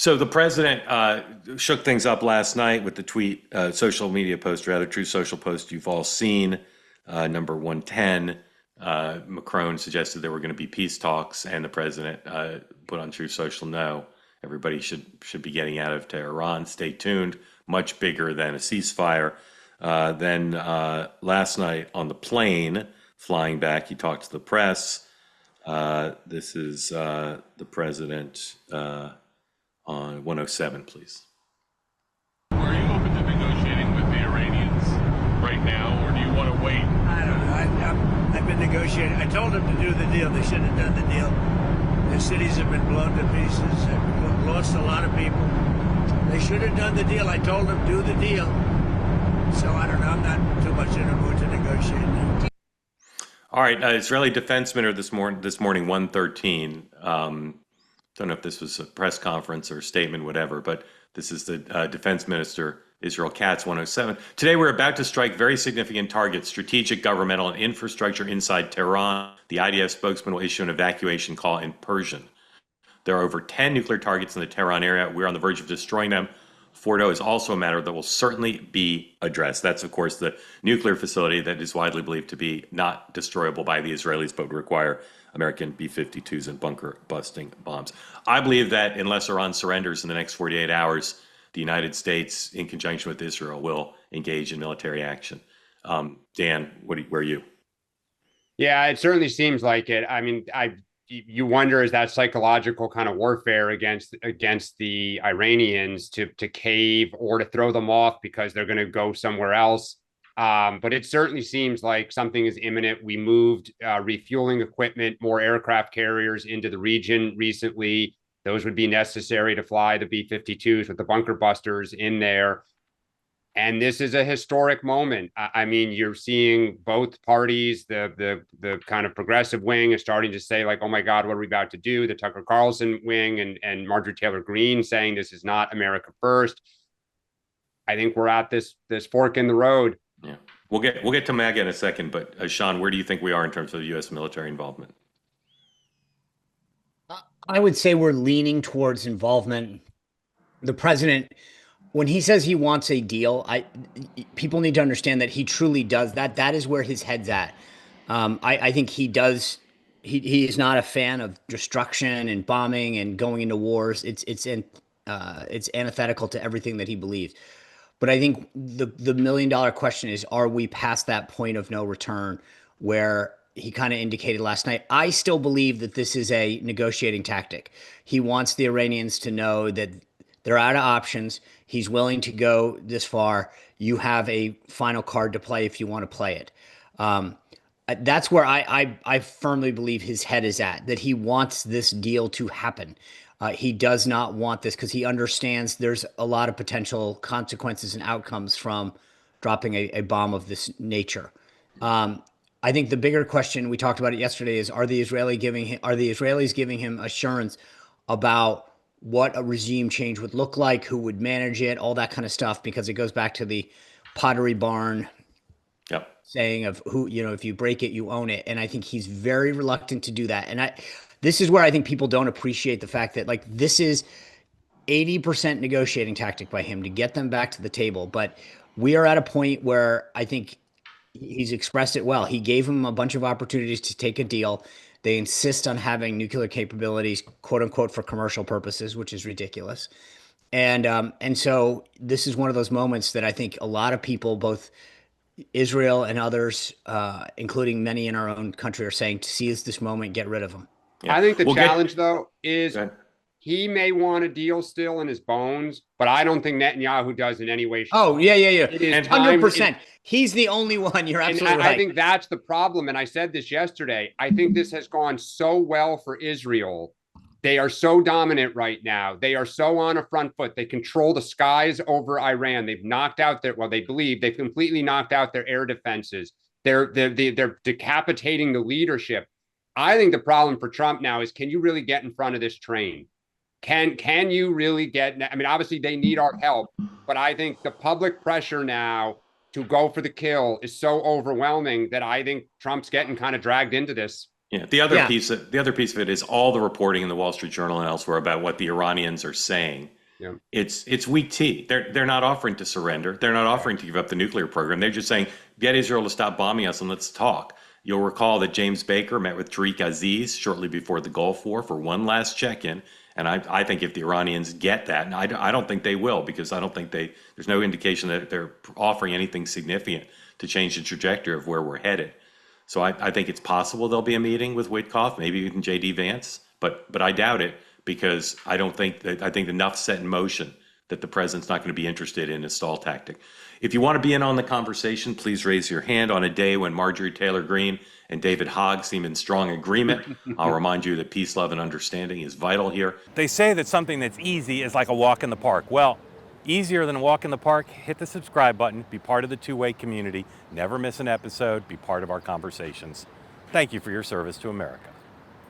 So the president shook things up last night with the tweet, social media post, rather, true social post you've all seen, number 110. Macron suggested there were going to be peace talks, and the president put on True Social, no, everybody should be getting out of Tehran. Stay tuned. Much bigger than a ceasefire. Then last night on the plane flying back, he talked to the press. This is the president on 107, please. Are you open to negotiating with the Iranians right now, or do you want to wait? I don't know. I've been negotiating. I told them to do the deal. They should have done the deal. Their cities have been blown to pieces. They've lost a lot of people. They should have done the deal. I told them do the deal. So I don't know. I'm not too much in the mood to negotiate now. All right, Israeli Defense Minister this morning 113. Don't know if this was a press conference or a statement, whatever, but this is the Defense Minister, Israel Katz, 107. Today, we're about to strike very significant targets, strategic, governmental, and infrastructure inside Tehran. The IDF spokesman will issue an evacuation call in Persian. There are over 10 nuclear targets in the Tehran area. We're on the verge of destroying them. Fordo is also a matter that will certainly be addressed. That's, of course, the nuclear facility that is widely believed to be not destroyable by the Israelis, but would require American B-52s and bunker-busting bombs. I believe that unless Iran surrenders in the next 48 hours, the United States, in conjunction with Israel, will engage in military action. Dan, where are you? Yeah, it certainly seems like it. I mean, you wonder, is that psychological kind of warfare against the Iranians to cave or to throw them off because they're going to go somewhere else? But it certainly seems like something is imminent. We moved refueling equipment, more aircraft carriers into the region recently. Those would be necessary to fly the B-52s with the bunker busters in there. And this is a historic moment. I mean, you're seeing both parties, the kind of progressive wing is starting to say, like, oh my God, what are we about to do? The Tucker Carlson wing and Marjorie Taylor Greene saying this is not America first. I think we're at this fork in the road. Yeah, we'll get to MAGA in a second, but Sean, where do you think we are in terms of U.S. military involvement? I would say we're leaning towards involvement. The president, when he says he wants a deal, people need to understand that he truly does that. That is where his head's at. I think he does. He is not a fan of destruction and bombing and going into wars. It's antithetical to everything that he believes. But I think the $1 million question is, are we past that point of no return where he kind of indicated last night? I still believe that this is a negotiating tactic. He wants the Iranians to know that they're out of options. He's willing to go this far. You have a final card to play if you want to play it. That's where I firmly believe his head is at, that he wants this deal to happen. He does not want this because he understands there's a lot of potential consequences and outcomes from dropping a bomb of this nature. I think the bigger question, we talked about it yesterday, is are the Israelis giving him assurance about what a regime change would look like, who would manage it, all that kind of stuff, because it goes back to the Pottery Barn saying of who, if you break it, you own it. And I think he's very reluctant to do that. And this is where I think people don't appreciate the fact that, like, this is 80% negotiating tactic by him to get them back to the table. But we are at a point where I think he's expressed it well. He gave them a bunch of opportunities to take a deal. They insist on having nuclear capabilities, quote unquote, for commercial purposes, which is ridiculous. And so this is one of those moments that I think a lot of people, both Israel and others, including many in our own country, are saying to seize this moment, get rid of them. Yeah. I think the challenge, though, is he may want a deal still in his bones, but I don't think Netanyahu does in any way. Oh, yeah. It is 100%. He's the only one. You're absolutely right. I think that's the problem. And I said this yesterday. I think this has gone so well for Israel. They are so dominant right now. They are so on a front foot. They control the skies over Iran. They've knocked out they believe they've completely knocked out their air defenses. They're decapitating the leadership. I think the problem for Trump now is, can you really get in front of this train? Can you really get? I mean, obviously they need our help, but I think the public pressure now to go for the kill is so overwhelming that I think Trump's getting kind of dragged into this. Yeah, the other Yeah. piece of it is all the reporting in the Wall Street Journal and elsewhere about what the Iranians are saying. Yeah. It's weak tea. They're not offering to surrender. They're not offering to give up the nuclear program. They're just saying, get Israel to stop bombing us and let's talk. You'll recall that James Baker met with Tariq Aziz shortly before the Gulf War for one last check-in. And I think if the Iranians get that, and I don't think they will, because I don't think there's no indication that they're offering anything significant to change the trajectory of where we're headed. So I think it's possible there'll be a meeting with Witkoff, maybe even J.D. Vance, but I doubt it, because I think enough set in motion that the president's not going to be interested in a stall tactic. If you want to be in on the conversation, please raise your hand. On a day when Marjorie Taylor Greene and David Hogg seem in strong agreement, I'll remind you that peace, love, and understanding is vital here. They say that something that's easy is like a walk in the park. Well, easier than a walk in the park, hit the subscribe button, be part of the two-way community, never miss an episode, be part of our conversations. Thank you for your service to America.